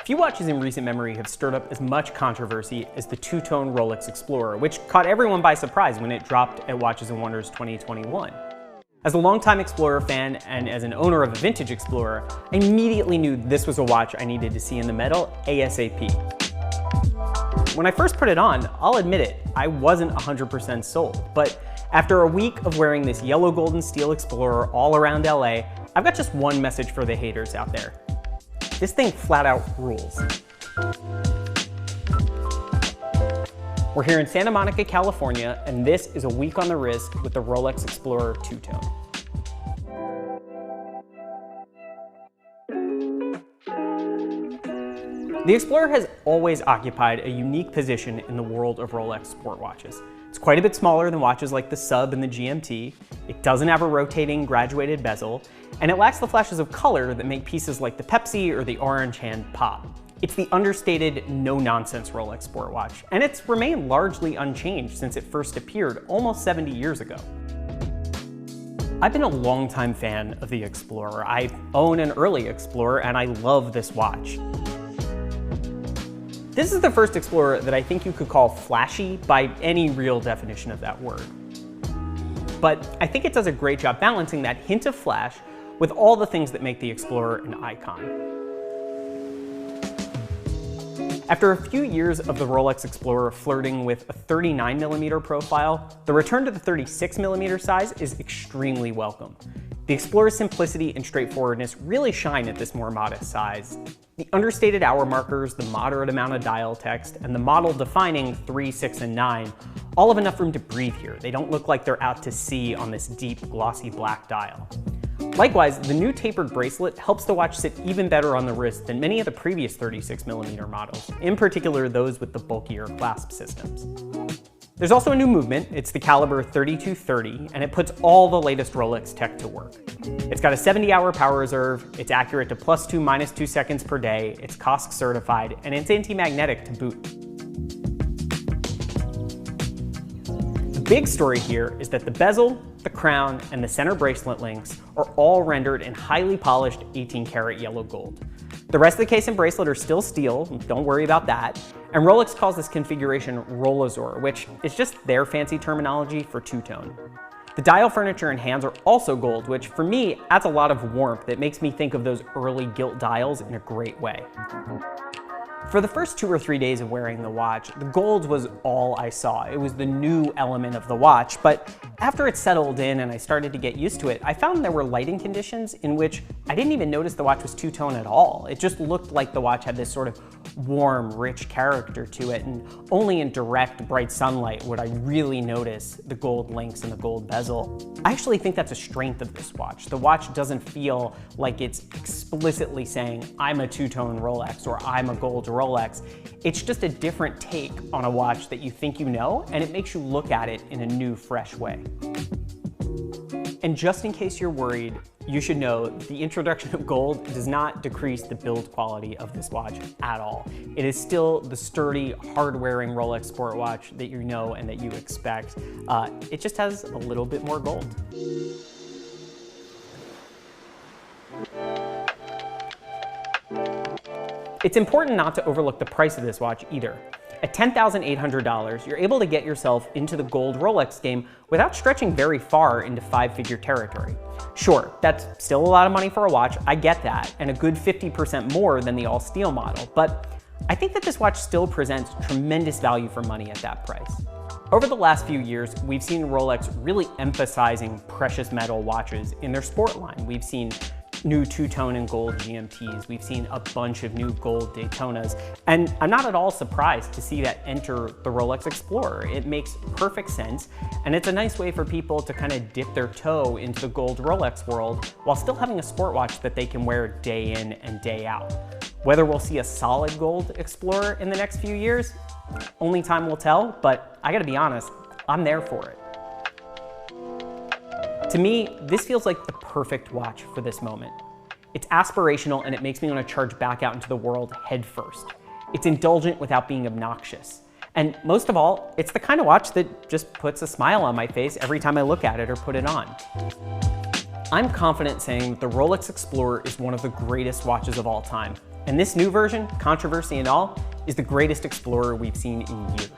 Few watches in recent memory have stirred up as much controversy as the two-tone Rolex Explorer, which caught everyone by surprise when it dropped at Watches and Wonders 2021. As a longtime Explorer fan and as an owner of a vintage Explorer, I immediately knew this was a watch I needed to see in the metal ASAP. When I first put it on, I'll admit it, I wasn't 100% sold, but after a week of wearing this yellow, gold, and steel Explorer all around LA, I've got just one message for the haters out there. This thing flat out rules. We're here in Santa Monica, California, and this is a week on the wrist with the Rolex Explorer two-tone. The Explorer has always occupied a unique position in the world of Rolex sport watches. It's quite a bit smaller than watches like the Sub and the GMT, it doesn't have a rotating graduated bezel, and it lacks the flashes of color that make pieces like the Pepsi or the Orange Hand pop. It's the understated, no-nonsense Rolex sport watch, and it's remained largely unchanged since it first appeared almost 70 years ago. I've been a longtime fan of the Explorer. I own an early Explorer, and I love this watch. This is the first Explorer that I think you could call flashy by any real definition of that word. But I think it does a great job balancing that hint of flash with all the things that make the Explorer an icon. After a few years of the Rolex Explorer flirting with a 39mm profile, the return to the 36mm size is extremely welcome. The Explorer's simplicity and straightforwardness really shine at this more modest size. The understated hour markers, the moderate amount of dial text, and the model-defining 3, 6, and 9 all have enough room to breathe here. They don't look like they're out to sea on this deep, glossy black dial. Likewise, the new tapered bracelet helps the watch sit even better on the wrist than many of the previous 36mm models, in particular those with the bulkier clasp systems. There's also a new movement. It's the caliber 3230, and it puts all the latest Rolex tech to work. It's got a 70-hour power reserve, it's accurate to +2, -2 seconds per day, it's COSC certified, and it's anti-magnetic to boot. The big story here is that the bezel, the crown, and the center bracelet links are all rendered in highly polished 18-karat yellow gold. The rest of the case and bracelet are still steel, don't worry about that, and Rolex calls this configuration Rollazor, which is just their fancy terminology for two-tone. The dial furniture and hands are also gold, which for me adds a lot of warmth that makes me think of those early gilt dials in a great way. For the first 2 or 3 days of wearing the watch, the gold was all I saw. It was the new element of the watch, but after it settled in and I started to get used to it, I found there were lighting conditions in which I didn't even notice the watch was two-tone at all. It just looked like the watch had this sort of warm, rich character to it, and only in direct, bright sunlight would I really notice the gold links and the gold bezel. I actually think that's a strength of this watch. The watch doesn't feel like it's explicitly saying, I'm a two-tone Rolex or I'm a gold Rolex. It's just a different take on a watch that you think you know, and it makes you look at it in a new, fresh way. And just in case you're worried, you should know the introduction of gold does not decrease the build quality of this watch at all. It is still the sturdy, hard-wearing Rolex sport watch that you know and that you expect. It just has a little bit more gold. It's important not to overlook the price of this watch either. At $10,800, you're able to get yourself into the gold Rolex game without stretching very far into 5-figure territory. Sure, that's still a lot of money for a watch, I get that, and a good 50% more than the all-steel model, but I think that this watch still presents tremendous value for money at that price. Over the last few years, we've seen Rolex really emphasizing precious metal watches in their sport line. We've seen new two-tone and gold GMTs. We've seen a bunch of new gold Daytonas, and I'm not at all surprised to see that enter the Rolex Explorer. It makes perfect sense, and it's a nice way for people to kind of dip their toe into the gold Rolex world while still having a sport watch that they can wear day in and day out. Whether we'll see a solid gold Explorer in the next few years, only time will tell, but I gotta be honest, I'm there for it. To me, this feels like the perfect watch for this moment. It's aspirational and it makes me want to charge back out into the world head first. It's indulgent without being obnoxious. And most of all, it's the kind of watch that just puts a smile on my face every time I look at it or put it on. I'm confident saying that the Rolex Explorer is one of the greatest watches of all time. And this new version, controversy and all, is the greatest Explorer we've seen in years.